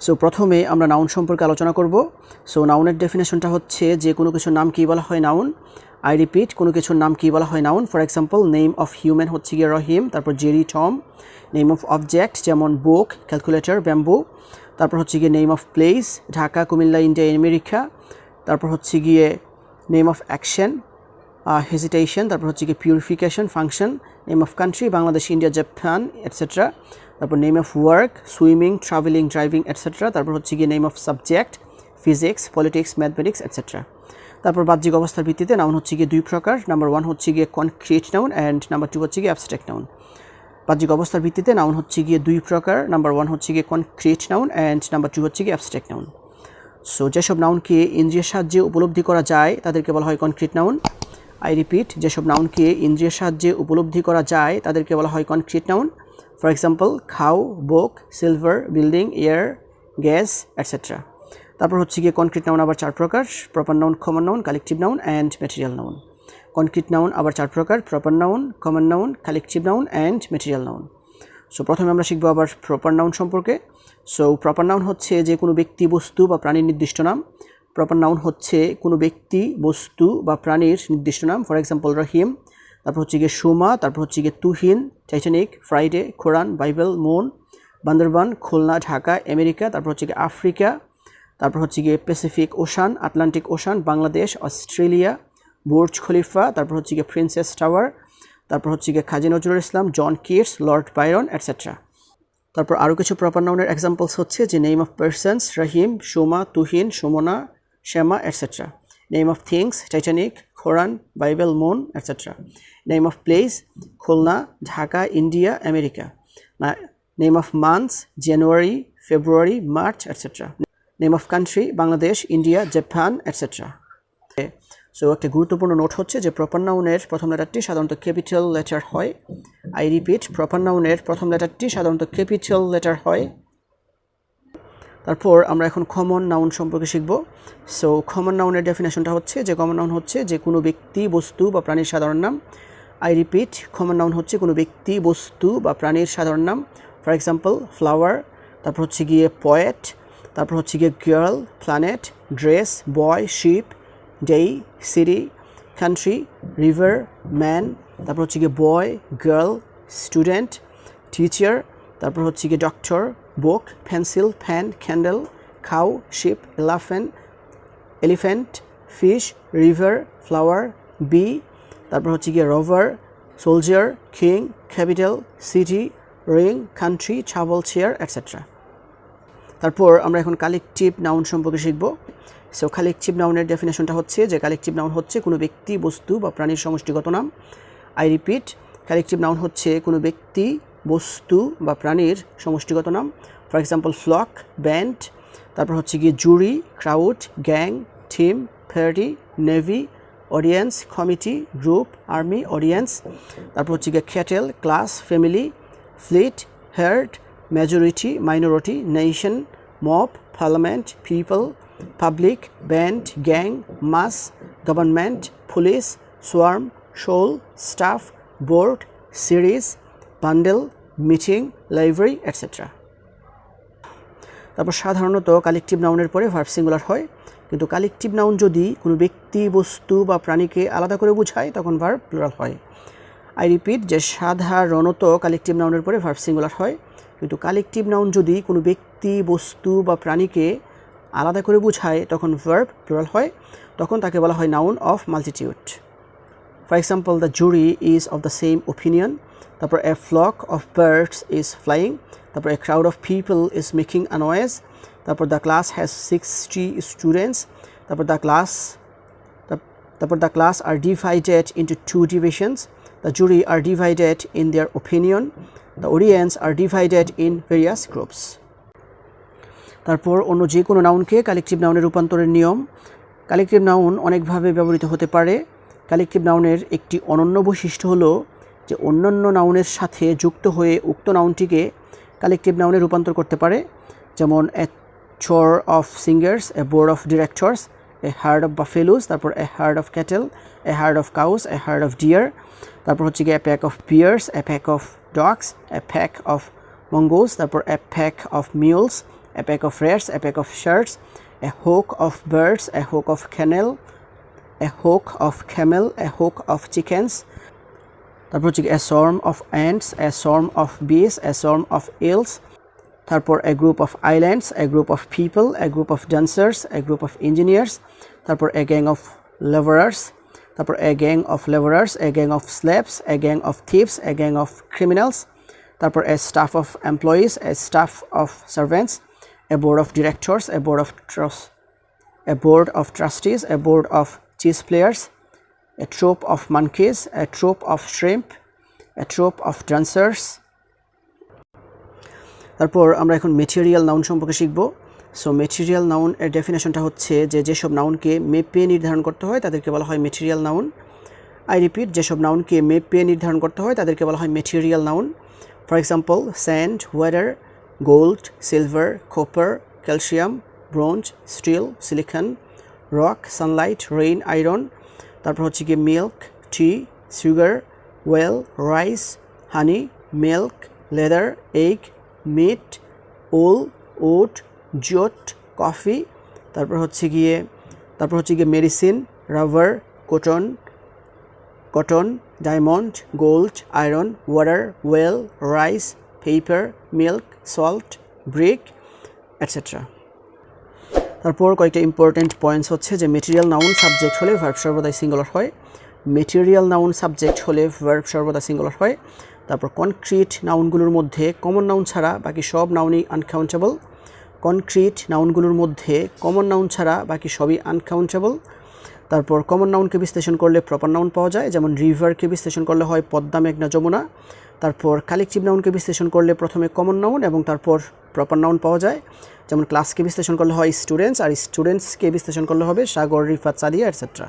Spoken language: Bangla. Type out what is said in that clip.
সো প্রথমে আমরা নাউন সম্পর্কে আলোচনা করব। সো নাউনের ডেফিনেশনটা হচ্ছে যে কোনো কিছুর নাম কী বলা হয় নাউন। আই রিপিট, কোনো কিছুর নাম কী বলা হয় noun. For example, name of human হচ্ছে গিয়ে রহিম, তারপর Jerry Tom. Name of object যেমন বুক, ক্যালকুলেটর, ব্যাম্বু। তারপর হচ্ছে গিয়ে name of place, Dhaka, Comilla, India, America. তারপর হচ্ছে গিয়ে নেম অফ অ্যাকশন, হেজিটেশন। তারপর হচ্ছে গিয়ে purification, function. Name of country, Bangladesh, India, Japan, et cetera. তারপর name of work, swimming, travelling, driving, et cetera. তারপর হচ্ছে গিয়ে name of subject, physics, politics, mathematics, et cetera. তারপর বাহ্যিক অবস্থার ভিত্তিতে নাউন হচ্ছে গিয়ে দুই প্রকার। নাম্বার 1 হচ্ছে গিয়ে কনক্রিট নাউন অ্যান্ড নাম্বার 2 হচ্ছে গিয়ে অ্যাবস্ট্রাক্ট নাউন। বাহ্যিক অবস্থার ভিত্তিতে নাউন হচ্ছে গিয়ে দুই প্রকার। নাম্বার 1 হচ্ছে গিয়ে কনক্রিট নাউন অ্যান্ড নাম্বার 2 হচ্ছে গিয়ে অ্যাবস্ট্রাক্ট নাউন। সো যেসব নাউনকে ইন্দ্রিয়ের সাহায্যে উপলব্ধি করা যায় তাদেরকে বলা হয় কনক্রিট নাউন। আই রিপিট, যেসব নাউনকে ইন্দ্রিয়ের সাহায্যে উপলব্ধি করা যায় তাদেরকে বলা হয় কনক্রিট নাউন। ফর এক্সাম্পল, খাও, book, silver, building, air, gas, et cetera. তারপর হচ্ছে গিয়ে কনক্রিট নাউন আবার 4 প্রকার: proper noun, common noun, collective noun and material noun. Concrete noun আবার 4 প্রকার: proper noun, common noun, collective noun and material noun. So প্রথমে আমরা শিখবো আবার প্রপার নাউন সম্পর্কে। সো প্রপার নাউন হচ্ছে যে কোনো ব্যক্তি, বস্তু বা প্রাণীর নির্দিষ্ট নাম। প্রপার নাউন হচ্ছে কোনো ব্যক্তি, বস্তু বা প্রাণীর নির্দিষ্ট নাম। For example, Rahim. তারপর হচ্ছে গিয়ে সুমা, তারপর হচ্ছে গিয়ে Tuhin, Titanic, Friday, Quran, Bible, moon, Bandarban, Khulna, Dhaka, America. তারপর হচ্ছে গিয়ে আফ্রিকা। তারপর হচ্ছে গিয়ে Pacific Ocean, Atlantic Ocean, Bangladesh, Australia, Burj Khalifa. তারপর হচ্ছে গিয়ে প্রিন্সেস টাওয়ার। তারপর হচ্ছে গিয়ে Kazi Nazrul Islam, John Keats, Lord Byron, et cetera. তারপর আরও কিছু প্রপার নাউনের এক্সাম্পলস হচ্ছে যে name of persons, Rahim, Suma, Tuhin, Sumana, Shyama, etcetera. Name of things, Titanic, Quran, Bible, moon, etcetera. Name of place, Khulna, Dhaka, India, America. Name of months, January, February, March, etcetera. Name of country, Bangladesh, India, Japan, etcetera. So একটা গুরুত্বপূর্ণ নোট হচ্ছে যে প্রপার নাউনের প্রথম লেটারটি সাধারণত ক্যাপিটাল লেটার হয়। আই রিপিট, প্রপার নাউনের প্রথম লেটারটি সাধারণত ক্যাপিটাল লেটার হয়। তারপর আমরা এখন কমন নাউন সম্পর্কে শিখব। সো কমন নাউনের ডেফিনেশনটা হচ্ছে যে কমন নাউন হচ্ছে যে কোনো ব্যক্তি, বস্তু বা প্রাণীর সাধারণ নাম। আই রিপিট, কমন নাউন হচ্ছে কোনো ব্যক্তি, বস্তু বা প্রাণীর সাধারণ নাম। For example, flower. তারপর হচ্ছে গিয়ে পয়েট। তারপর হচ্ছে গিয়ে girl, planet, dress, boy, ship, day, city, country, river, man. তারপর হচ্ছে গিয়ে বয়, গার্ল, স্টুডেন্ট, টিচার। তারপর হচ্ছে গিয়ে doctor, book, pencil, pen, candle, cow, sheep, elephant, fish, river, flower, bee. তারপর হচ্ছে গিয়ে rover, soldier, king, capital, city, ring, country, travel, chair, et cetera. তারপর আমরা এখন কালেকটিভ নাউন সম্পর্কে শিখব। সো কালেকটিভ নাউনের ডেফিনেশনটা হচ্ছে যে কালেকটিভ নাউন হচ্ছে কোনো ব্যক্তি, বস্তু বা প্রাণীর সমষ্টিগত নাম। আই রিপিট, কালেকটিভ নাউন হচ্ছে কোনো ব্যক্তি, বস্তু বা প্রাণীর সমষ্টিগত নাম। For example, flock, band. তারপর হচ্ছে গিয়ে jury, crowd, gang, team, party, navy, audience, committee, group, army, audience. তারপর হচ্ছে গিয়ে cattle, class, family, fleet, herd, majority, minority, nation, mob, parliament, people, public, band, gang, mass, government, police, swarm, shoal, staff, board, series, bundle, meeting, library, et cetera. তারপর সাধারণত কালেকটিভ নাউনের পরে ভার্ব সিঙ্গুলার হয়, কিন্তু কালেকটিভ নাউন যদি কোনো ব্যক্তি, বস্তু বা প্রাণীকে আলাদা করে বোঝায় তখন ভার্ব প্লুরাল হয়। আই রিপিট, যে সাধারণত কালেকটিভ নাউনের পরে ভার্ব সিঙ্গুলার হয়, কিন্তু কালেকটিভ নাউন যদি কোনো ব্যক্তি, বস্তু বা প্রাণীকে আলাদা করে বোঝায় তখন ভার্ব প্লুরাল হয়, তখন তাকে বলা হয় noun of multitude. For example, the jury is of the same opinion. তারপর a flock of birds is flying. তারপর a crowd of people is making a noise. তারপর দ্য ক্লাস হ্যাজ 60 স্টুডেন্টস। তারপর the class are divided into 2 divisions. The jury are divided in their opinion. The audience are divided in various groups. তারপর অন্য যে কোনো নাউনকে কালেকটিভ নাউনে রূপান্তরের নিয়ম। কালেকটিভ নাউন অনেকভাবে ব্যবহৃত হতে পারে। কালেকটিভ নাউনের একটি অনন্য বৈশিষ্ট্য হলো যে অন্যান্য নাউনের সাথে যুক্ত হয়ে উক্ত নাউনটিকে কালেকটিভ নাউনে রূপান্তর করতে পারে। যেমন a choir of singers, a board of directors, a herd of buffaloes, তারপর a herd of cattle, a herd of cows, a herd of deer. তারপর হচ্ছে গিয়ে a pack of bears, a pack of dogs, a pack of mongoose, তারপর a pack of mules, a pack of rats, a pack of shirts, a hook of birds, a hook of camel, a hook of camel, a hook of chickens. তারপর হচ্ছে a swarm of ants, a swarm of bees, a swarm of eels. তারপর a group of islands, a group of people, a group of dancers, a group of engineers. তারপর a gang of laborers. তারপর a gang of laborers, a gang of slaves, a gang of thieves, a gang of criminals. তারপর a staff of employees, a staff of servants, a board of directors, a board of trustees, a board of chess players, a troop of monkeys, a troop of shrimp, a troop of dancers. তারপর আমরা এখন ম্যাটেরিয়াল নাউন সম্পর্কে শিখব। সো ম্যাটেরিয়াল নাউন এর ডেফিনেশনটা হচ্ছে যে যেসব নাউনকে মেপে নির্ধারণ করতে হয় তাদেরকে বলা হয় ম্যাটেরিয়াল নাউন। আই রিপিট, যেসব নাউনকে মেপে নির্ধারণ করতে হয় তাদেরকে বলা হয় material noun. For example, sand, weather, gold, silver, copper, calcium, bronze, steel, silicon, rock, sunlight, rain, iron. তারপর হচ্ছে কি milk, tea, sugar, oil, rice, honey, milk, leather, egg, meat, wool, oat, jute, coffee. তারপর হচ্ছে গিয়ে medicine, rubber, cotton, diamond, gold, iron, water, oil, rice, paper, milk, salt, brick, etcetera. তারপর কয়েকটা ইম্পর্টেন্ট পয়েন্টস হচ্ছে যে মেটেরিয়াল নাউন সাবজেক্ট হলে ভার্ব সর্বদাই সিঙ্গুলার হয়। মেটেরিয়াল নাউন সাবজেক্ট হলে ভার্ব সর্বদা সিঙ্গুলার হয়। তারপর কনক্রিট নাউনগুলোর মধ্যে কমন নাউন ছাড়া বাকি সব নাউনই আনকাউন্টেবল। কনক্রিট নাউনগুলোর মধ্যে কমন নাউন ছাড়া বাকি সবই আনকাউন্টেবল। তারপর কমন নাউনকে বিশ্লেষণ করলে প্রপার নাউন পাওয়া যায়, যেমন রিভারকে বিশ্লেষণ করলে হয় পদ্মা, মেঘনা, যমুনা। তারপর কালেকটিভ নাউনকে বিশ্লেষণ করলে প্রথমে কমন নাউন এবং তারপর প্রপার নাউন পাওয়া যায়, যেমন ক্লাসকে বিশ্লেষণ করলে হয় স্টুডেন্টস, আর স্টুডেন্টসকে বিশ্লেষণ করলে হবে সাগর, রিফাত, সাদিয়া, এটসেট্রা।